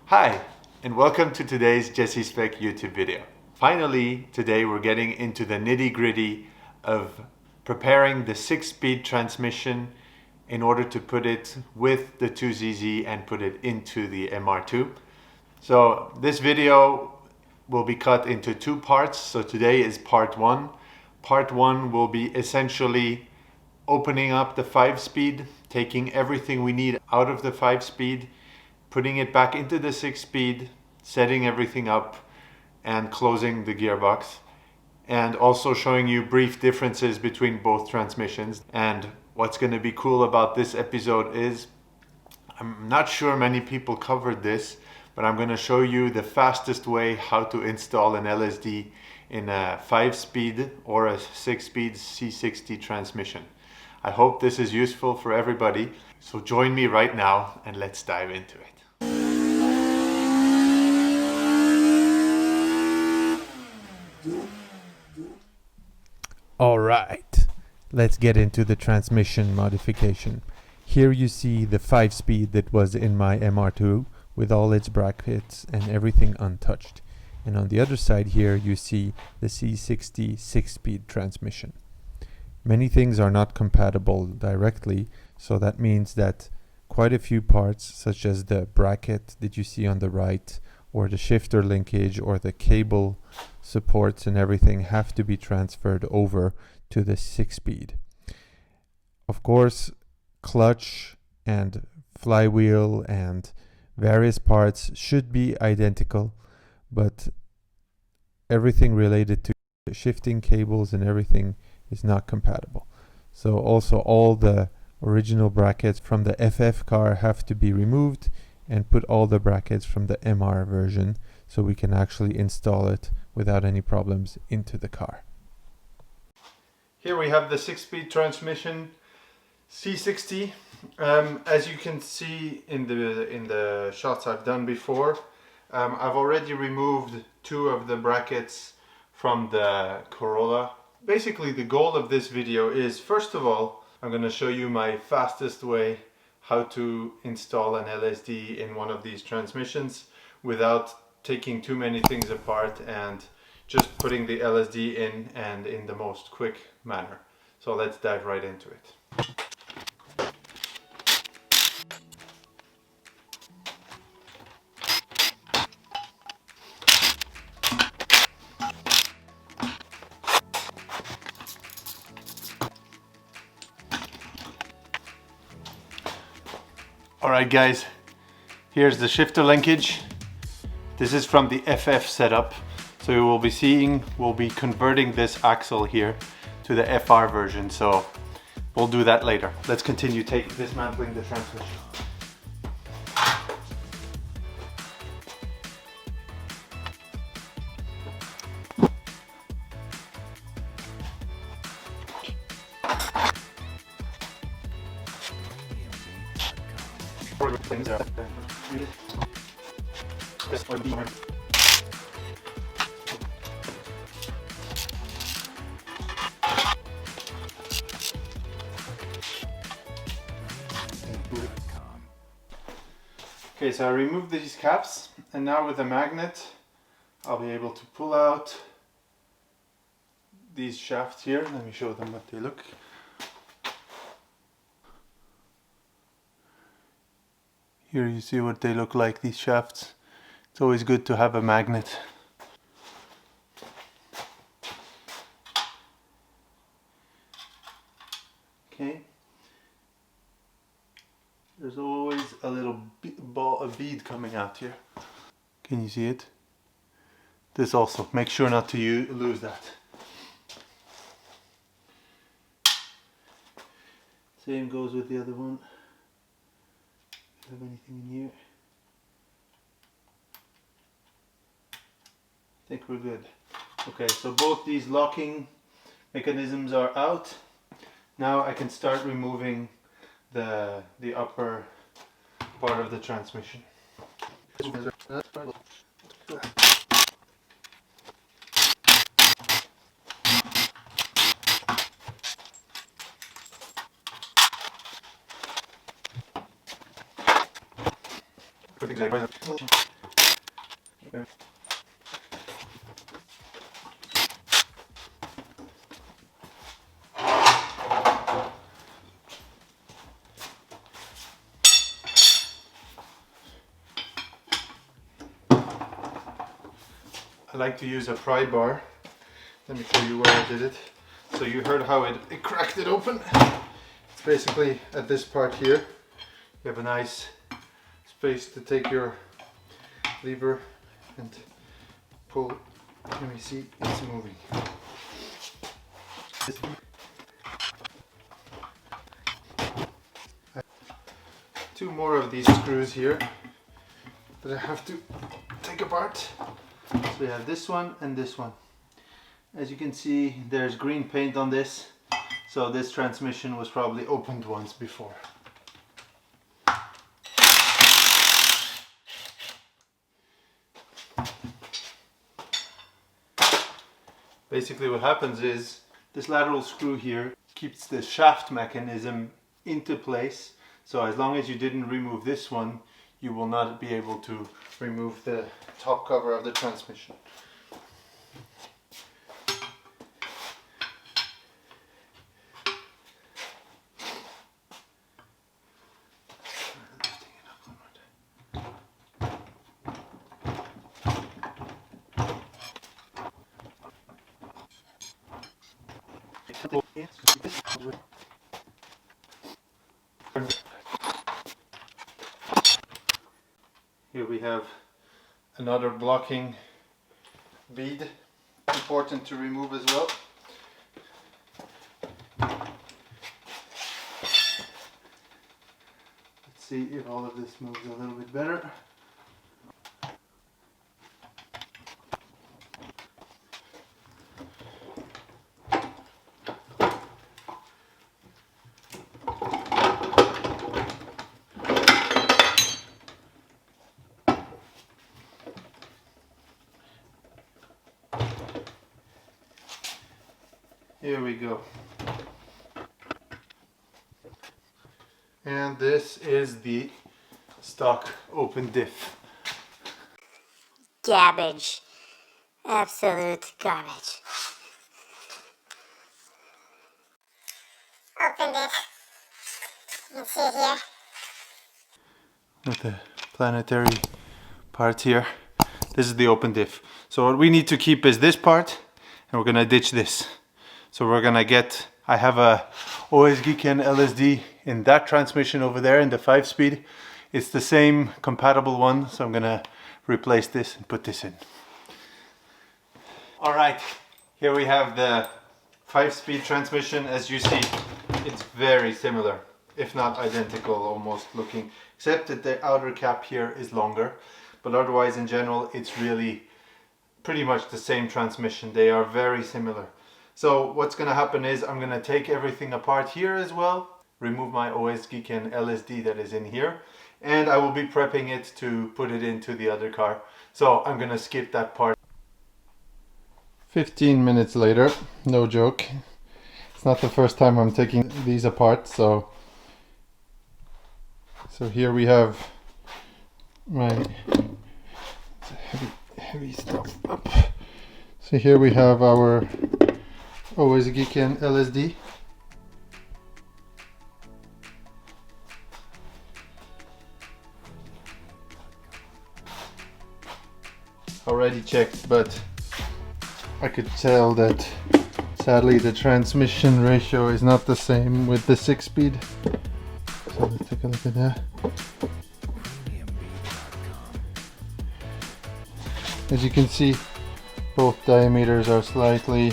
Hi, and welcome to today's Jesse Spec YouTube video. Finally, today we're getting into the nitty-gritty of preparing the 6-speed transmission in order to put it with the 2ZZ and put it into the MR2. So this video will be cut into two parts. So today is part one. Part one will be essentially opening up the 5-speed, taking everything we need out of the 5-speed, putting it back into the 6-speed, setting everything up, and closing the gearbox. And also showing you brief differences between both transmissions. And what's going to be cool about this episode is, I'm not sure many people covered this, but I'm going to show you the fastest way how to install an LSD in a 5-speed or a 6-speed C60 transmission. I hope this is useful for everybody. So join me right now and let's dive into it. All right, let's get into the transmission modification. Here you see the 5-speed that was in my MR2 with all its brackets and everything untouched. And on the other side here you see the C60 6-speed transmission. Many things are not compatible directly, so that means that quite a few parts, such as the bracket that you see on the right, or the shifter linkage, or the cable supports and everything, have to be transferred over to the 6-speed. Of course, clutch and flywheel and various parts should be identical, but everything related to shifting cables and everything is not compatible. So also all the original brackets from the FF car have to be removed and put all the brackets from the MR version so we can actually install it without any problems into the car. Here we have the 6-speed transmission C60. As you can see in the shots I've done before, I've already removed two of the brackets from the Corolla. Basically, the goal of this video is, first of all, I'm going to show you my fastest way how to install an LSD in one of these transmissions without taking too many things apart and just putting the LSD in, and in the most quick manner. So let's dive right into it. Alright guys, here's the shifter linkage. This is from the FF setup. So you will be seeing, we'll be converting this axle here to the FR version. So we'll do that later. Let's continue dismantling the transmission. Okay, so I removed these caps, and now with the magnet I'll be able to pull out these shafts here. Let me show them what they look. Here you see what they look like, these shafts. It's always good to have a magnet. Okay. There's always a little ball of bead coming out here. Can you see it? This also, make sure not to lose that. Same goes with the other one. Have anything in here? I think we're good. Okay, so both these locking mechanisms are out. Now I can start removing the upper part of the transmission. I like to use a pry bar. Let me show you where I did it. So you heard how it cracked it open. It's basically at this part here. You have a nice space to take your lever and pull. Let me see, it's moving. Two more of these screws here that I have to take apart. So we have this one and this one. As you can see, there's green paint on this, so this transmission was probably opened once before. Basically what happens is this lateral screw here keeps the shaft mechanism into place, so as long as you didn't remove this one, you will not be able to remove the top cover of the transmission. Here we have another blocking bead, important to remove as well. Let's see if all of this moves a little bit better. Here we go. And this is the stock Open-Diff. Garbage. Absolute garbage. Open-Diff. You can see here. With the planetary part here. This is the Open-Diff. So what we need to keep is this part, and we're gonna ditch this. So we're gonna get, I have a OS-Giken LSD in that transmission over there in the 5-speed. It's the same compatible one, so I'm gonna replace this and put this in. All right, here we have the 5-speed transmission. As you see, it's very similar, if not identical almost looking, except that the outer cap here is longer. But otherwise in general, it's really pretty much the same transmission. They are very similar. So what's going to happen is I'm going to take everything apart here as well, remove my OS-Giken LSD that is in here, and I will be prepping it to put it into the other car. So I'm going to skip that part. 15 minutes later, no joke. It's not the first time I'm taking these apart, so here we have my heavy stuff up. So here we have our OS-Giken LSD. Already checked, but I could tell that sadly the transmission ratio is not the same with the 6-speed. So let's take a look at that. As you can see, both diameters are slightly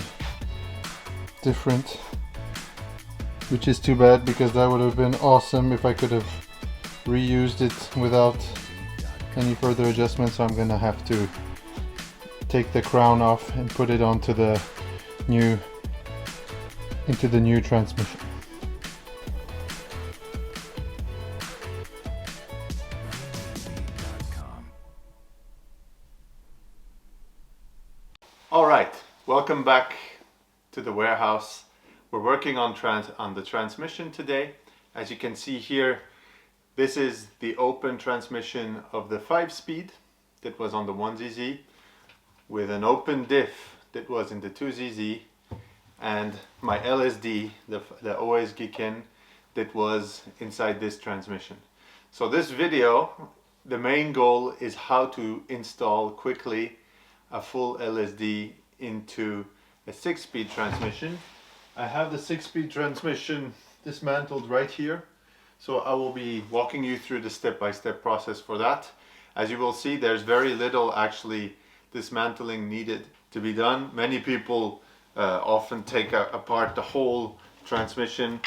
different, which is too bad because that would have been awesome if I could have reused it without any further adjustments. So I'm gonna have to take the crown off and put it onto the new transmission. All right, welcome back to the warehouse. We're working on the transmission today. As you can see here, This is the open transmission of the 5-speed that was on the 1ZZ with an Open-Diff that was in the 2ZZ and my LSD, the OS-Giken, that was inside this transmission. So this video, the main goal is how to install quickly a full LSD into a 6-speed transmission. I have the 6-speed transmission dismantled right here. So I will be walking you through the step-by-step process for that. As you will see, there's very little actually dismantling needed to be done. Many people often take apart the whole transmission,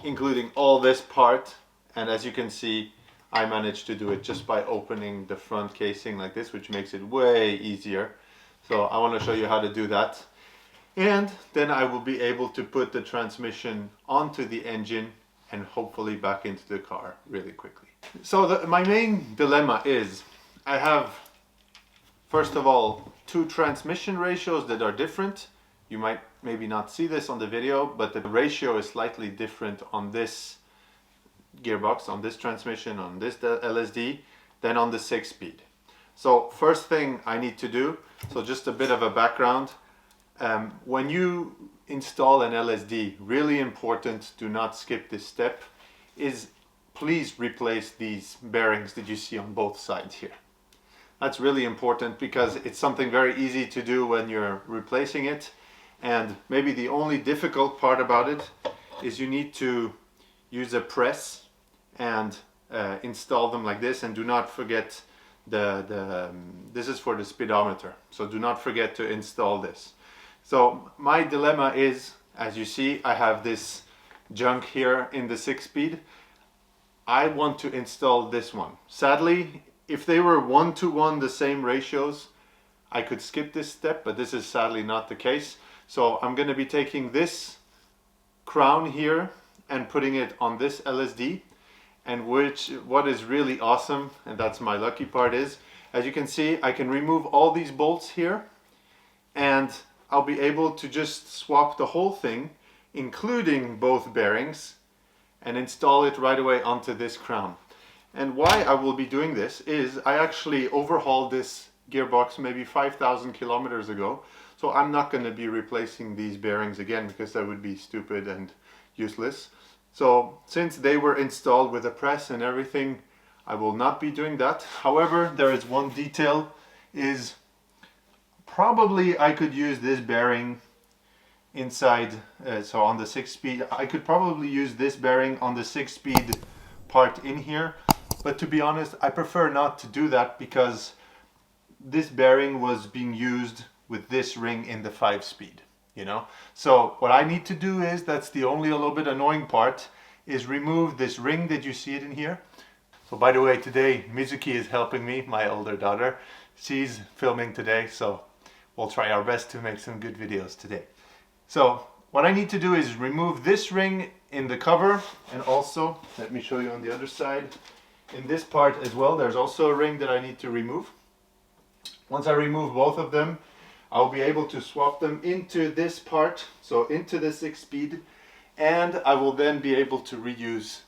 including all this part. And as you can see, I managed to do it just by opening the front casing like this, which makes it way easier. So I want to show you how to do that. And then I will be able to put the transmission onto the engine and hopefully back into the car really quickly. So my main dilemma is I have, first of all, two transmission ratios that are different. You might maybe not see this on the video, but the ratio is slightly different on this gearbox, on this transmission, on this LSD, than on the 6-speed. So first thing I need to do, so just a bit of a background, when you install an LSD, really important, do not skip this step, is please replace these bearings that you see on both sides here. That's really important because it's something very easy to do when you're replacing it, and maybe the only difficult part about it is you need to use a press and install them like this, and do not forget this is for the speedometer, so do not forget to install this. So my dilemma is, as you see, I have this junk here in the 6-speed. I want to install this one. Sadly, if they were 1-to-1 the same ratios, I could skip this step, but this is sadly not the case. So I'm going to be taking this crown here and putting it on this LSD. And what is really awesome, and that's my lucky part, is, as you can see, I can remove all these bolts here, and I'll be able to just swap the whole thing, including both bearings, and install it right away onto this crown. And why I will be doing this is I actually overhauled this gearbox maybe 5,000 kilometers ago, so I'm not going to be replacing these bearings again because that would be stupid and useless. So since they were installed with a press and everything, I will not be doing that. However, there is one detail, is probably I could use this bearing inside, so on the 6-speed, I could probably use this bearing on the 6-speed part in here, but to be honest, I prefer not to do that because this bearing was being used with this ring in the 5-speed, you know? So what I need to do is, that's the only a little bit annoying part, is remove this ring that you see it in here. So by the way, today Mizuki is helping me, my older daughter. She's filming today, so we'll try our best to make some good videos today. So what I need to do is remove this ring in the cover, and also, let me show you on the other side, in this part as well, there's also a ring that I need to remove. Once I remove both of them, I'll be able to swap them into this part, so into the 6-speed, and I will then be able to reuse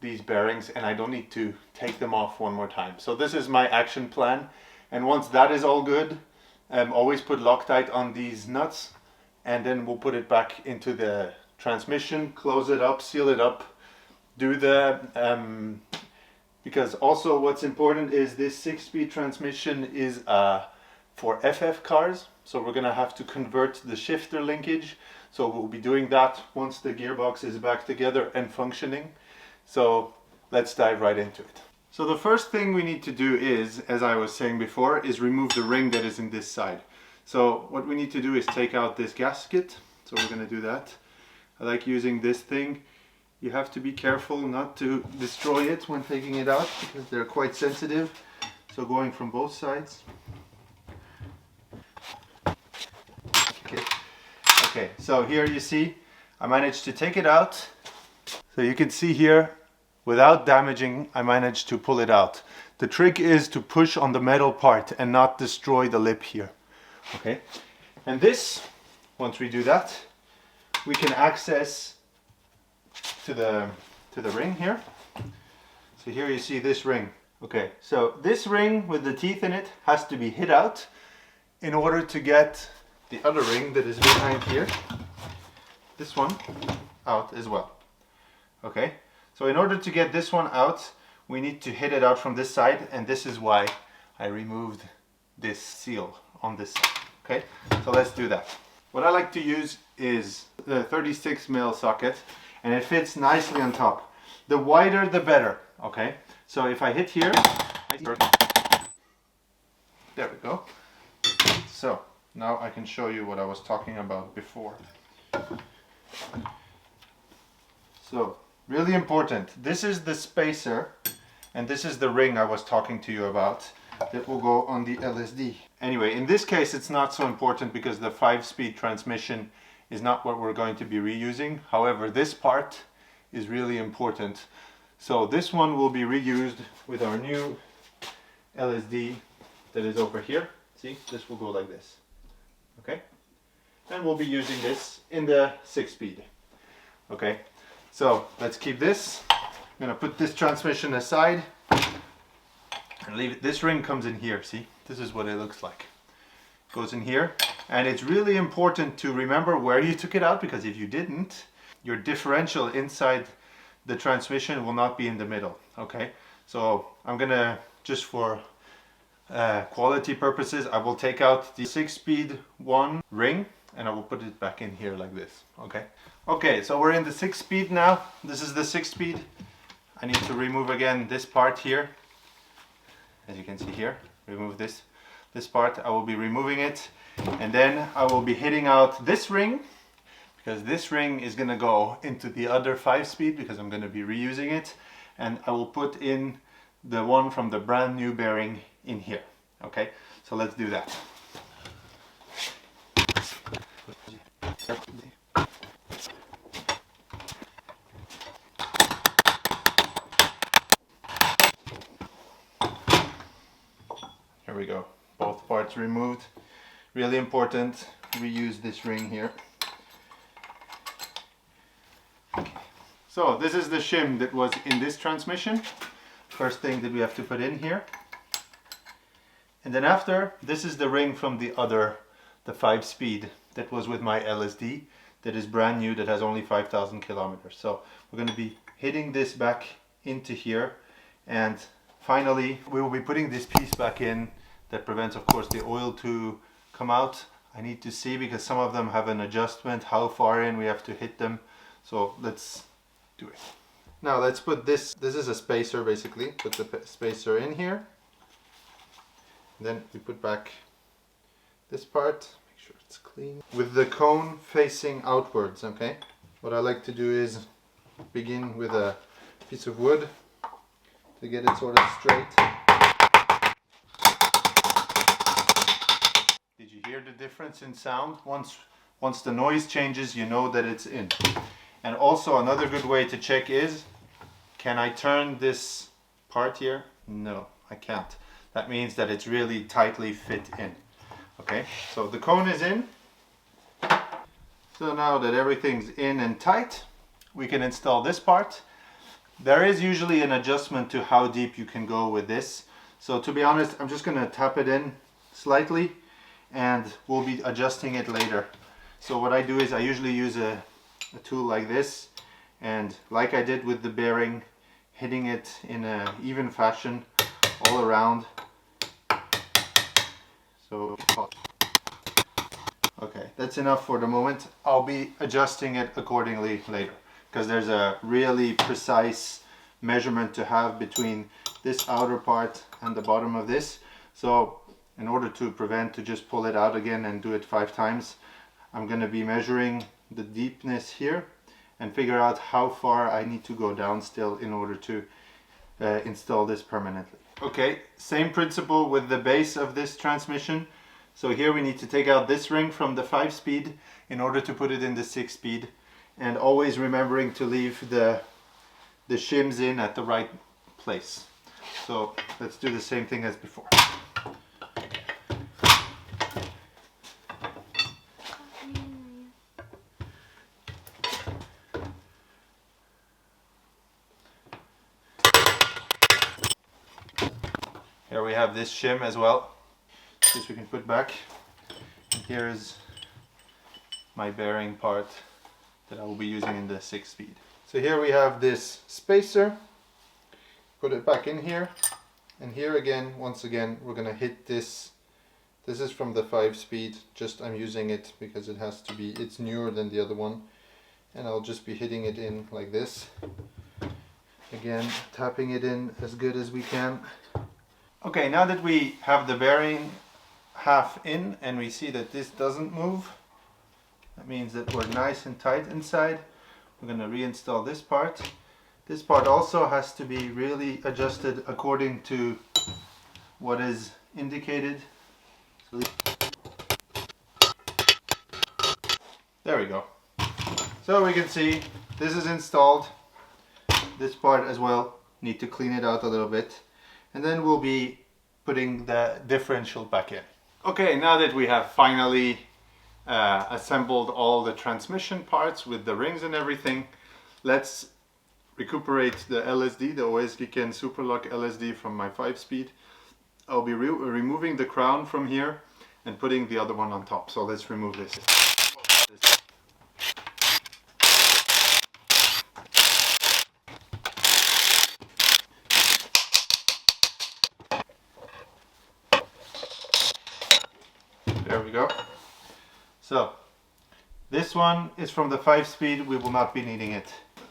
these bearings, and I don't need to take them off one more time. So this is my action plan, and once that is all good, always put Loctite on these nuts, and then we'll put it back into the transmission, close it up, seal it up, do the because also what's important is this 6-speed transmission is for FF cars, so we're gonna have to convert the shifter linkage, so we'll be doing that once the gearbox is back together and functioning. So let's dive right into it. So the first thing we need to do is, as I was saying before, is remove the ring that is in this side. So what we need to do is take out this gasket, so we're going to do that. I like using this thing. You have to be careful not to destroy it when taking it out because they're quite sensitive. So going from both sides. Okay, so here you see I managed to take it out. So you can see here, without damaging, I managed to pull it out. The trick is to push on the metal part and not destroy the lip here. Okay, and this, once we do that, we can access to the ring here. So So here you see this ring. Okay, so this ring with the teeth in it has to be hit out in order to get the other ring that is behind here, this one, out as well. Okay, so in order to get this one out, we need to hit it out from this side, and this is why I removed this seal on this side. Okay, so let's do that. What I like to use is the 36mm socket, and it fits nicely on top. The wider the better, okay? So if I hit here, there we go. So now I can show you what I was talking about before. So really important, this is the spacer and this is the ring I was talking to you about that will go on the LSD. Anyway, in this case it's not so important because the 5-speed transmission is not what we're going to be reusing. However, this part is really important. So this one will be reused with our new LSD that is over here. See, this will go like this. Okay? And we'll be using this in the 6-speed. Okay? So let's keep this. I'm gonna put this transmission aside and leave it. This ring comes in here, see? This is what it looks like. It goes in here. And it's really important to remember where you took it out, because if you didn't, your differential inside the transmission will not be in the middle. Okay? So I'm gonna, just for quality purposes, I will take out the 6-speed one ring and I will put it back in here like this. Okay? Okay, so we're in the 6-speed now. This is the 6-speed. I need to remove again this part here. As you can see here, remove this part. I will be removing it, and then I will be hitting out this ring, because this ring is going to go into the other 5-speed because I'm going to be reusing it, and I will put in the one from the brand new bearing in here. Okay, so let's do that. Here we go, both parts removed. Really important, reuse this ring here. Okay. So this is the shim that was in this transmission. First thing that we have to put in here. And then after, this is the ring from the 5-speed that was with my LSD, that is brand new, that has only 5,000 kilometers. So we're going to be hitting this back into here, and finally we will be putting this piece back in that prevents, of course, the oil to come out. I need to see, because some of them have an adjustment how far in we have to hit them. So let's do it. Now let's put this is a spacer basically, put the spacer in here. Then we put back this part, make sure it's clean, with the cone facing outwards. Okay, what I like to do is begin with a piece of wood to get it sort of straight. Did you hear the difference in sound? Once the noise changes, you know that it's in. And also another good way to check is, can I turn this part here? No, I can't. That means that it's really tightly fit in. Okay, so the cone is in. So now that everything's in and tight, we can install this part. There is usually an adjustment to how deep you can go with this. So to be honest, I'm just going to tap it in slightly, and we'll be adjusting it later. So what I do is I usually use a tool like this, and like I did with the bearing, hitting it in an even fashion all around. So, okay, that's enough for the moment. I'll be adjusting it accordingly later, because there's a really precise measurement to have between this outer part and the bottom of this. So in order to prevent to just pull it out again and do it 5 times, I'm going to be measuring the deepness here and figure out how far I need to go down still in order to install this permanently. Okay, same principle with the base of this transmission. So here we need to take out this ring from the 5-speed in order to put it in the 6-speed, and always remembering to leave the shims in at the right place. So let's do the same thing as before. have this shim as well, which we can put back. And here is my bearing part that I will be using in the 6-speed. So here we have this spacer. Put it back in here. And here again, once again, we're going to hit this. This is from the 5-speed, just I'm using it because it has to be, it's newer than the other one. And I'll just be hitting it in like this. Again, tapping it in as good as we can. Okay, now that we have the bearing half in and we see that this doesn't move, that means that we're nice and tight inside. We're going to reinstall this part. This part also has to be really adjusted according to what is indicated. There we go. So we can see this is installed. This part as well, need to clean it out a little bit. And then we'll be putting the differential back in. Okay, now that we have finally assembled all the transmission parts with the rings and everything, let's recuperate the LSD, the OS-Giken Superlock LSD from my 5-speed. I'll be removing the crown from here and putting the other one on top. So let's remove this. There we go. So this one is from the 5-speed. We will not be needing it.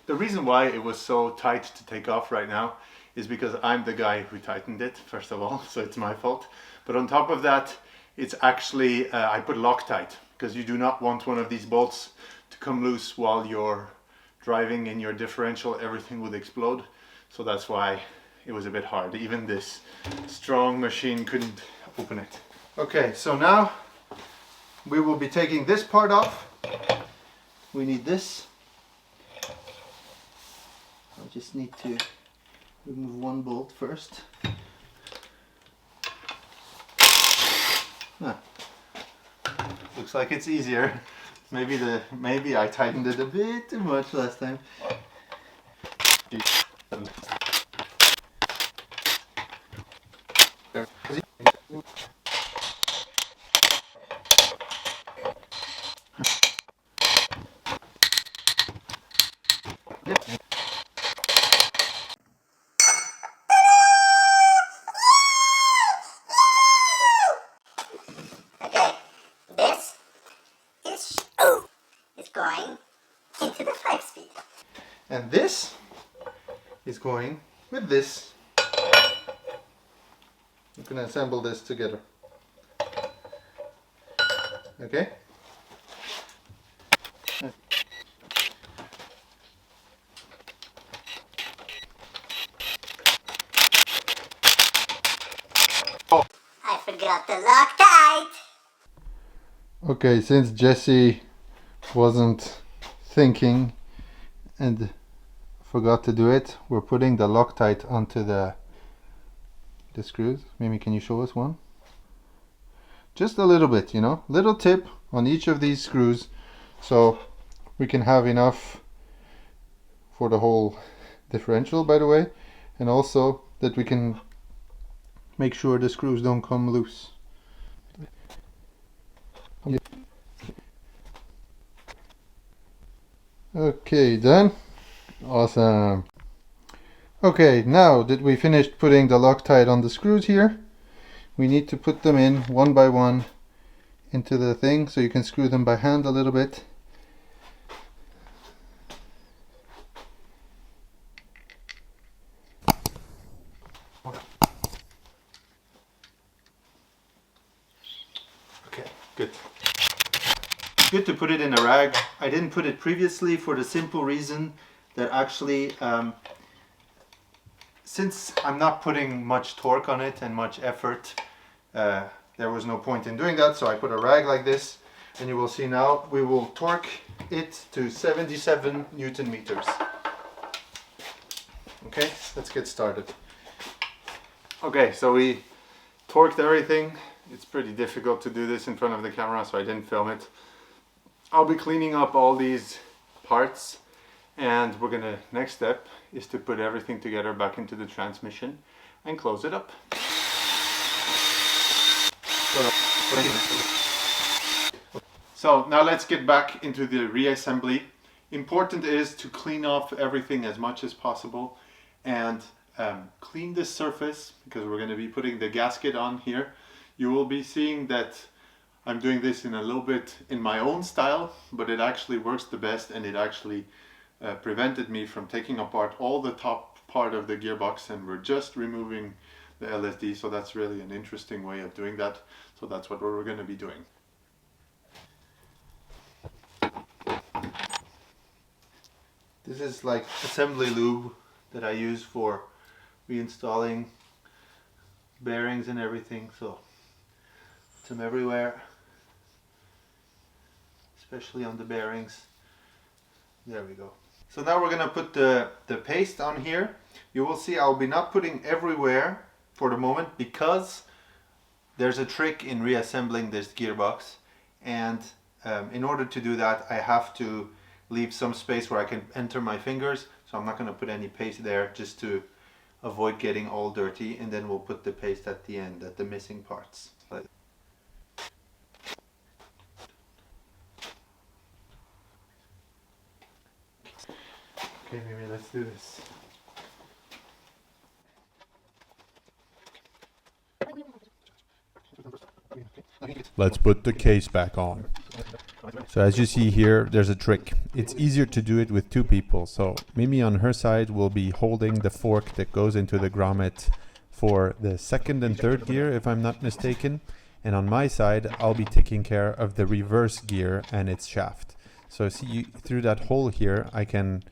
The reason why it was so tight to take off right now is because I'm the guy who tightened it, first of all, so it's my fault. But on top of that, it's actually, I put Loctite, because you do not want one of these bolts to come loose while you're driving in your differential. Everything would explode. So that's why it was a bit hard. Even this strong machine couldn't open it. Okay, so now we will be taking this part off. We need this. I just need to remove one bolt first. Looks like it's easier. Maybe I tightened it a bit too much last time. Going into the 5-speed. And this is going with this. I'm going to assemble this together. Okay? I forgot the Loctite. Okay, since Jesse wasn't thinking and forgot to do it, we're putting the Loctite onto the screws. Maybe can you show us one? Just a little bit, you know, little tip on each of these screws so we can have enough for the whole differential, by the way, and also that we can make sure the screws don't come loose. Okay, done. Awesome. Okay, now that we finished putting the Loctite on the screws here, we need to put them in one by one into the thing, so you can screw them by hand a little bit. Okay, good. Good to put it in a rag. I didn't put it previously for the simple reason that actually since I'm not putting much torque on it and much effort, there was no point in doing that, so I put a rag like this, and you will see now we will torque it to 77 Newton meters. Okay, let's get started. Okay, so we torqued everything. It's pretty difficult to do this in front of the camera, so I didn't film it. I'll be cleaning up all these parts, and next step is to put everything together back into the transmission and close it up. So now let's get back into the reassembly. Important is to clean off everything as much as possible and clean the surface, because we're going to be putting the gasket on here. You will be seeing that I'm doing this in a little bit in my own style, but it actually works the best, and it actually prevented me from taking apart all the top part of the gearbox, and we're just removing the LSD. So that's really an interesting way of doing that. So that's what we're going to be doing. This is like assembly lube that I use for reinstalling bearings and everything. So put them everywhere, especially on the bearings. There we go. So now we're gonna put the paste on here. You will see I'll be not putting everywhere for the moment, because there's a trick in reassembling this gearbox, and in order to do that I have to leave some space where I can enter my fingers. So I'm not going to put any paste there, just to avoid getting all dirty, and then we'll put the paste at the end, at the missing parts. Okay, maybe let's do this. Let's put the case back on. So as you see here, there's a trick. It's easier to do it with two people. So Mimi on her side will be holding the fork that goes into the grommet for the second and third gear, if I'm not mistaken. And on my side, I'll be taking care of the reverse gear and its shaft. So see, through that hole here, I can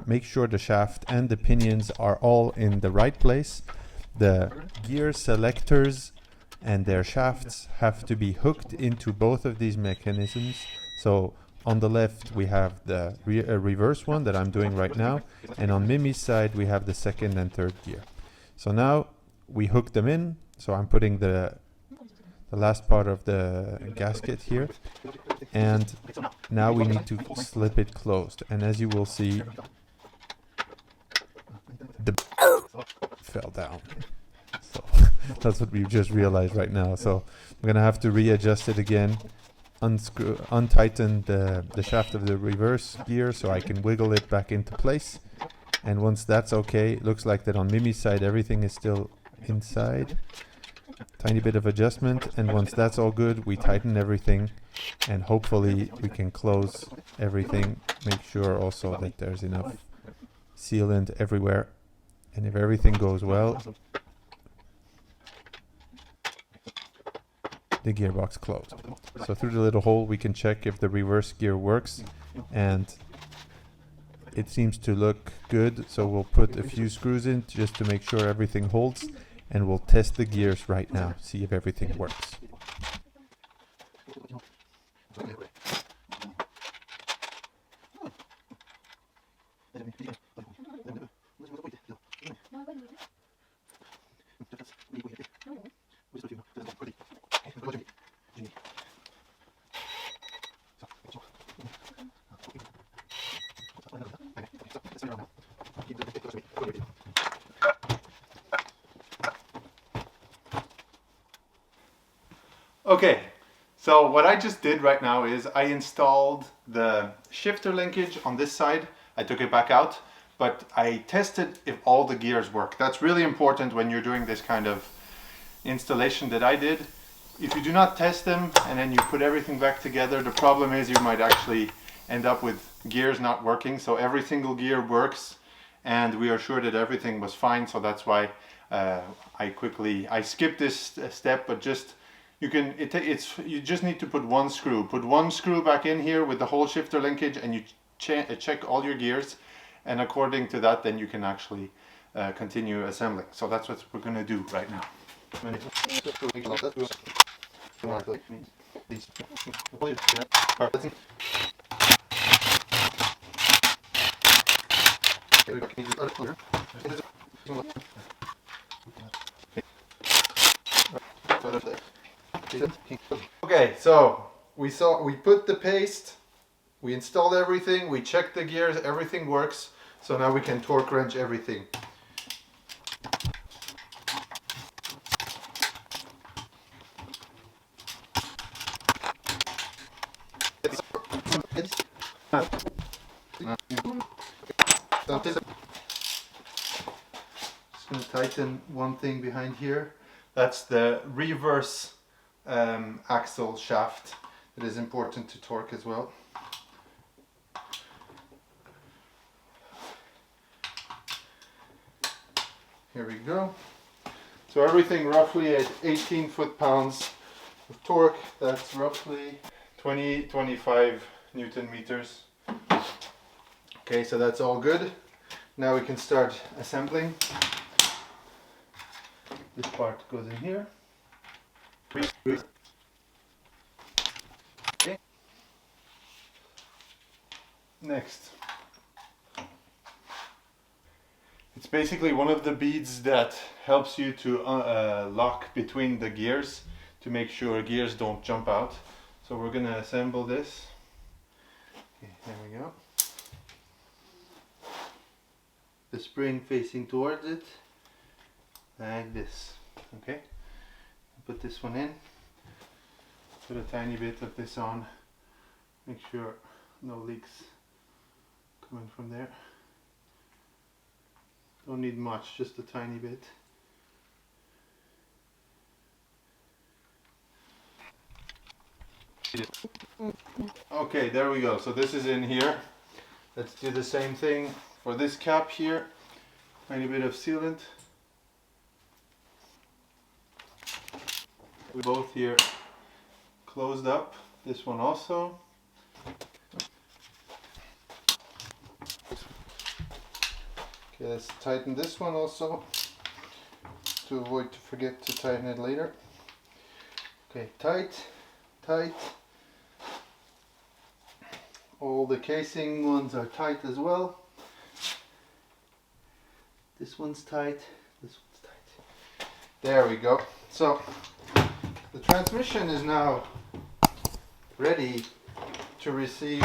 make sure the shaft and the pinions are all in the right place. The gear selectors and their shafts have to be hooked into both of these mechanisms. So on the left we have the reverse one that I'm doing right now, and on Mimi's side we have the second and third gear. So now we hook them in. So I'm putting the last part of the gasket here, and now we need to slip it closed. And as you will see, the fell down. So that's what we've just realized right now. So we're gonna have to readjust it again, untighten the shaft of the reverse gear so I can wiggle it back into place. And once that's okay, it looks like that on Mimi's side everything is still inside. Tiny bit of adjustment, and once that's all good, we tighten everything, and hopefully we can close everything. Make sure also that there's enough sealant everywhere, and if everything goes well, the gearbox closed. So through the little hole we can check if the reverse gear works, and it seems to look good. So we'll put a few screws in just to make sure everything holds, and we'll test the gears right now, see if everything works. Okay, so what I just did right now is I installed the shifter linkage on this side. I took it back out, but I tested if all the gears work. That's really important when you're doing this kind of installation that I did. If you do not test them and then you put everything back together, the problem is you might actually end up with gears not working. So every single gear works, and we are sure that everything was fine. So that's why I skipped this step, but just you just need to put one screw. Put one screw back in here with the whole shifter linkage, and you check all your gears, and according to that, then you can actually continue assembling. So that's what we're going to do right now. Okay, so we put the paste, we installed everything, we checked the gears, everything works. So now we can torque wrench everything. Just going to tighten one thing behind here. That's the reverse axle shaft. It is important to torque as well. Here we go. So everything roughly at 18 foot-pounds of torque. That's roughly 25 Newton meters. Okay, so that's all good. Now we can start assembling. This part goes in here. Okay. Next. It's basically one of the beads that helps you to lock between the gears to make sure gears don't jump out. So we're going to assemble this. Okay, there we go. The spring facing towards it, like this. Okay, put this one in, put a tiny bit of this on, make sure no leaks coming from there. Don't need much, just a tiny bit. Okay, there we go. So this is in here. Let's do the same thing for this cap here. Tiny bit of sealant. We both here closed up. This one also. Okay, let's tighten this one also to avoid to forget to tighten it later. Okay, tight, tight. All the casing ones are tight as well. This one's tight, this one's tight. There we go. So the transmission is now ready to receive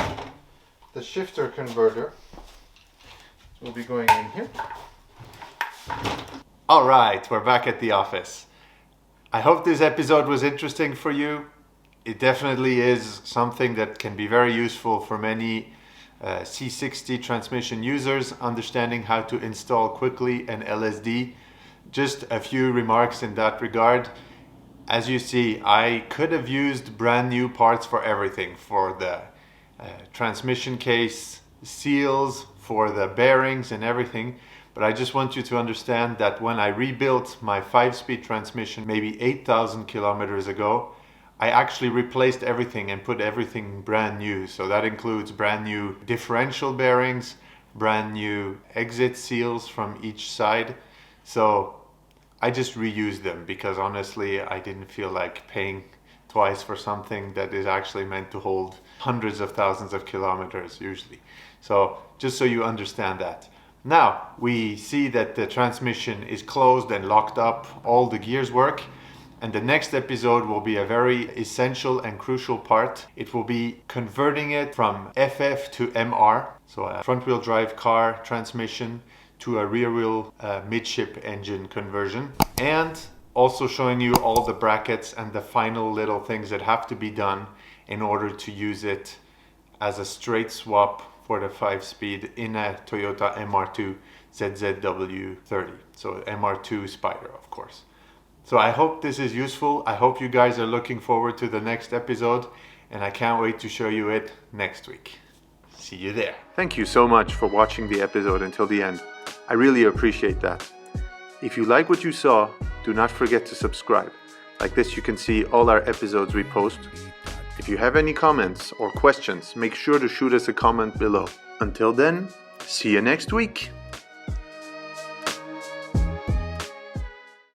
the shifter converter. So we'll be going in here. All right, we're back at the office. I hope this episode was interesting for you. It definitely is something that can be very useful for many C60 transmission users, understanding how to install quickly an LSD. Just a few remarks in that regard. As you see, I could have used brand new parts for everything, for the transmission case, seals, for the bearings and everything. But I just want you to understand that when I rebuilt my 5-speed transmission maybe 8,000 kilometers ago, I actually replaced everything and put everything brand new. So that includes brand new differential bearings, brand new exit seals from each side. So I just reused them because honestly I didn't feel like paying twice for something that is actually meant to hold hundreds of thousands of kilometers usually. So just so you understand that. Now we see that the transmission is closed and locked up, all the gears work. And the next episode will be a very essential and crucial part. It will be converting it from FF to MR, so a front-wheel drive car transmission, to a rear-wheel midship engine conversion. And also showing you all the brackets and the final little things that have to be done in order to use it as a straight swap for the 5-speed in a Toyota MR2 ZZW30. So MR2 Spyder, of course. So I hope this is useful. I hope you guys are looking forward to the next episode, and I can't wait to show you it next week. See you there. Thank you so much for watching the episode until the end. I really appreciate that. If you like what you saw, do not forget to subscribe. Like this, you can see all our episodes we post. If you have any comments or questions, make sure to shoot us a comment below. Until then, see you next week.